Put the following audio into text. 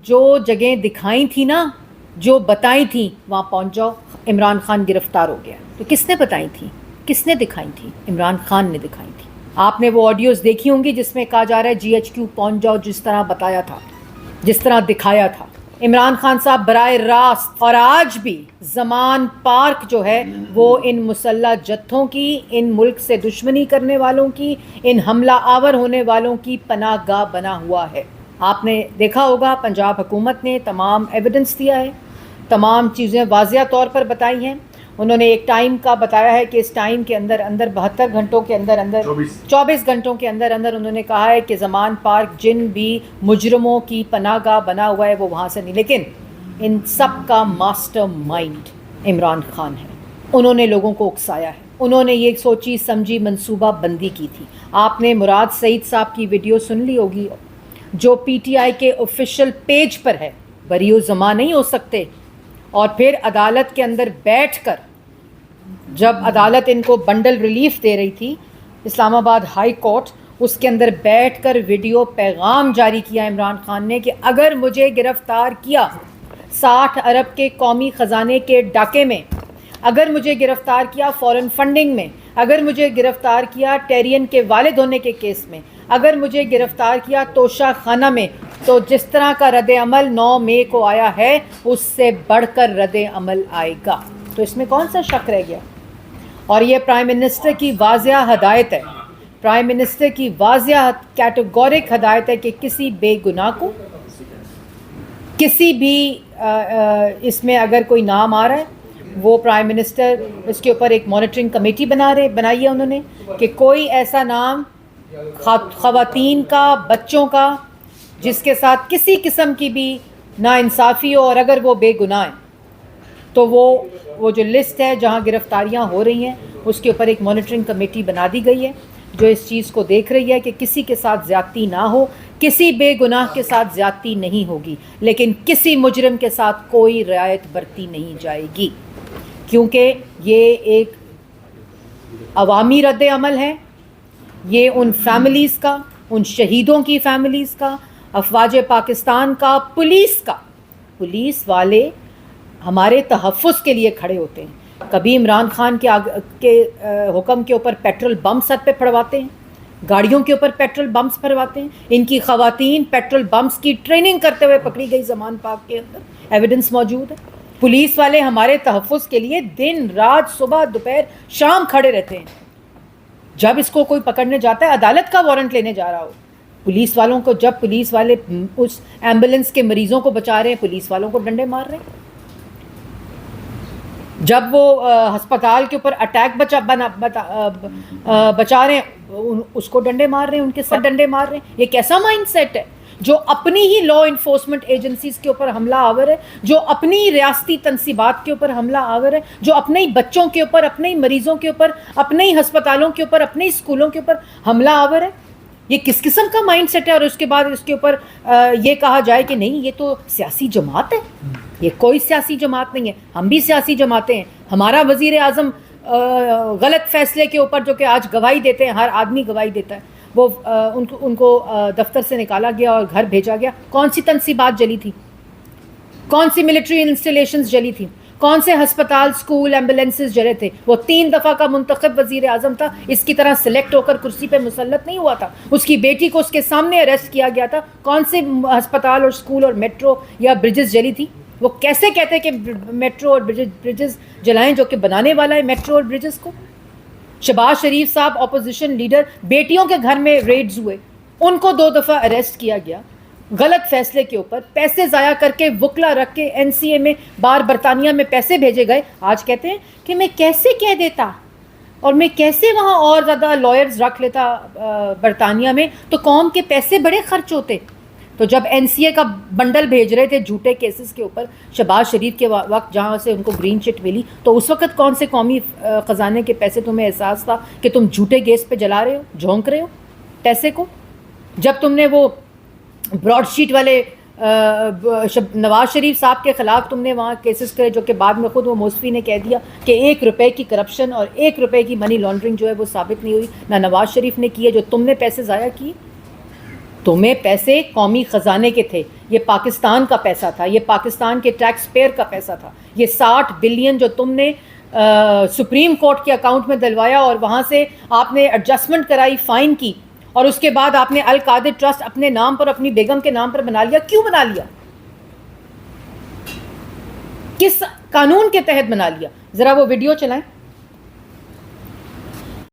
جو جگہیں دکھائی تھی نا، جو بتائی تھیں وہاں پہنچ جاؤ، عمران خان گرفتار ہو گیا. تو کس نے بتائی تھیں؟ کس نے دکھائی تھیں؟ عمران خان نے دکھائی تھی. آپ نے وہ آڈیوز دیکھی ہوں گی جس میں کہا جا رہا ہے جی ایچ کیو پہنچ جاؤ، جس طرح بتایا تھا، جس طرح دکھایا تھا. عمران خان صاحب براہ راست، اور آج بھی زمان پارک جو ہے وہ ان مسلح جتھوں کی، ان ملک سے دشمنی کرنے والوں کی، ان حملہ آور ہونے والوں کی پناہ گاہ بنا ہوا ہے. آپ نے دیکھا ہوگا پنجاب حکومت نے تمام ایویڈنس دیا ہے، تمام چیزیں واضح طور پر بتائی ہیں. انہوں نے ایک ٹائم کا بتایا ہے کہ اس ٹائم کے اندر 72 گھنٹوں کے اندر 24 گھنٹوں کے اندر انہوں نے کہا ہے کہ زمان پارک جن بھی مجرموں کی پناہ گاہ بنا ہوا ہے وہ وہاں سے نہیں. لیکن ان سب کا ماسٹر مائنڈ عمران خان ہے. انہوں نے لوگوں کو اکسایا ہے، انہوں نے یہ سوچی سمجھی منصوبہ بندی کی تھی. آپ نے مراد سعید صاحب کی ویڈیو سن لی ہوگی جو پی ٹی آئی کے آفیشیل پیج پر ہے. بری الزماں نہیں ہو سکتے. اور پھر عدالت کے اندر بیٹھ کر جب عدالت ان کو بنڈل ریلیف دے رہی تھی، اسلام آباد ہائی کورٹ، اس کے اندر بیٹھ کر ویڈیو پیغام جاری کیا عمران خان نے کہ اگر مجھے گرفتار کیا 60 ارب کے قومی خزانے کے ڈاکے میں، اگر مجھے گرفتار کیا فورن فنڈنگ میں، اگر مجھے گرفتار کیا ٹیرین کے والد ہونے کے کیس میں، اگر مجھے گرفتار کیا توشہ خانہ میں، تو جس طرح کا رد عمل 9 مئی کو آیا ہے اس سے بڑھ کر رد عمل آئے گا. تو اس میں کون سا شک رہ گیا؟ اور یہ پرائم منسٹر کی واضح ہدایت ہے، پرائم منسٹر کی واضح کیٹیگورک ہدایت ہے کہ کسی بے گناہ کو، کسی بھی اس میں اگر کوئی نام آ رہا ہے، وہ پرائم منسٹر اس کے اوپر ایک مانیٹرنگ کمیٹی بنائی ہے انہوں نے کہ کوئی ایسا نام خواتین کا، بچوں کا، جس کے ساتھ کسی قسم کی بھی ناانصافی ہو، اور اگر وہ بے گناہ ہیں تو وہ جو لسٹ ہے جہاں گرفتاریاں ہو رہی ہیں اس کے اوپر ایک مانیٹرنگ کمیٹی بنا دی گئی ہے جو اس چیز کو دیکھ رہی ہے کہ کسی کے ساتھ زیادتی نہ ہو. کسی بے گناہ کے ساتھ زیادتی نہیں ہوگی، لیکن کسی مجرم کے ساتھ کوئی رعایت برتی نہیں جائے گی، کیونکہ یہ ایک عوامی رد عمل ہے. یہ ان فیملیز کا، ان شہیدوں کی فیملیز کا، افواج پاکستان کا، پولیس والے ہمارے تحفظ کے لیے کھڑے ہوتے ہیں. کبھی عمران خان کے حکم کے اوپر پیٹرول بم سر پہ پھڑواتے ہیں، گاڑیوں کے اوپر پیٹرول بمس پھڑواتے ہیں. ان کی خواتین پیٹرول بمس کی ٹریننگ کرتے ہوئے پکڑی گئی زمان پاک کے اندر، ایویڈنس موجود ہے. پولیس والے ہمارے تحفظ کے لیے دن رات، صبح دوپہر شام کھڑے رہتے ہیں. جب اس کو کوئی پکڑنے جاتا ہے، عدالت کا وارنٹ لینے جا رہا ہو، پولیس والوں کو، جب پولیس والے اس ایمبولینس کے مریضوں کو بچا رہے ہیں، پولیس والوں کو ڈنڈے مار رہے ہیں. جب وہ ہسپتال کے اوپر اٹیک بچا رہے ہیں، اس کو ڈنڈے مار رہے ہیں، ان کے ساتھ ڈنڈے مار رہے ہیں. یہ کیسا مائنڈ سیٹ ہے جو اپنی ہی لا انفورسمنٹ ایجنسیز کے اوپر حملہ آور ہے، جو اپنی ریاستی تنصیبات کے اوپر حملہ آور ہے، جو اپنے ہی بچوں کے اوپر، اپنے ہی مریضوں کے اوپر، اپنے ہی ہسپتالوں کے اوپر، اپنے ہی اسکولوں کے اوپر حملہ آور ہے. یہ کس قسم کا مائنڈ سیٹ ہے؟ اور اس کے بعد اس کے اوپر یہ کہا جائے کہ نہیں یہ تو سیاسی جماعت ہے. یہ کوئی سیاسی جماعت نہیں ہے. ہم بھی سیاسی جماعتیں ہیں. ہمارا وزیر اعظم غلط فیصلے کے اوپر جو کہ آج گواہی دیتے ہیں، ہر آدمی گواہی دیتا ہے، وہ ان کو دفتر سے نکالا گیا اور گھر بھیجا گیا. کون سی تنصیبات جلی تھی؟ کون سی ملٹری انسٹالیشنز جلی تھی؟ کون سے ہسپتال، اسکول، ایمبولینسز جلے تھے؟ وہ 3 دفعہ کا منتخب وزیر اعظم تھا، اس کی طرح سلیکٹ ہو کر کرسی پہ مسلط نہیں ہوا تھا. اس کی بیٹی کو اس کے سامنے اریسٹ کیا گیا تھا. کون سے ہسپتال اور اسکول اور میٹرو یا برجز جلی تھی؟ وہ کیسے کہتے کہ میٹرو اور برجز جلائیں جو کہ بنانے والا ہے میٹرو اور برجز کو؟ شہباز شریف صاحب اپوزیشن لیڈر، بیٹیوں کے گھر میں ریڈز ہوئے، ان کو 2 دفعہ اریسٹ کیا گیا غلط فیصلے کے اوپر. پیسے ضائع کر کے، وکلا رکھ کے این سی اے میں، باہر برطانیہ میں پیسے بھیجے گئے. آج کہتے ہیں کہ میں کیسے کہہ دیتا اور میں کیسے وہاں اور زیادہ لائرز رکھ لیتا برطانیہ میں، تو قوم کے پیسے بڑے خرچ ہوتے. تو جب این سی اے کا بنڈل بھیج رہے تھے جھوٹے کیسز کے اوپر شہباز شریف کے وقت، جہاں سے ان کو گرین چٹ ملی، تو اس وقت کون سے قومی خزانے کے پیسے تمہیں احساس تھا کہ تم جھوٹے گیس پہ جلا رہے ہو، جھونک رہے ہو پیسے کو؟ جب تم نے وہ براڈ شیٹ والے نواز شریف صاحب کے خلاف تم نے وہاں کیسز کرے، جو کہ بعد میں خود وہ موصفی نے کہہ دیا کہ 1 روپے کی کرپشن اور 1 روپے کی منی لانڈرنگ جو ہے وہ ثابت نہیں ہوئی، نہ نواز شریف نے کی ہے، جو تم نے پیسے ضائع کیے. تمہیں پیسے قومی خزانے کے تھے, یہ پاکستان کا پیسہ تھا, یہ پاکستان کے ٹیکس پیئر کا پیسہ تھا. یہ 60 بلین جو تم نے سپریم کورٹ کے اکاؤنٹ میں دلوایا اور وہاں سے آپ نے ایڈجسٹمنٹ کرائی, فائن کی, اور اس کے بعد آپ نے القادر ٹرسٹ اپنے نام پر, اپنی بیگم کے نام پر بنا لیا. کیوں بنا لیا؟ کس قانون کے تحت بنا لیا؟ ذرا وہ ویڈیو چلائیں.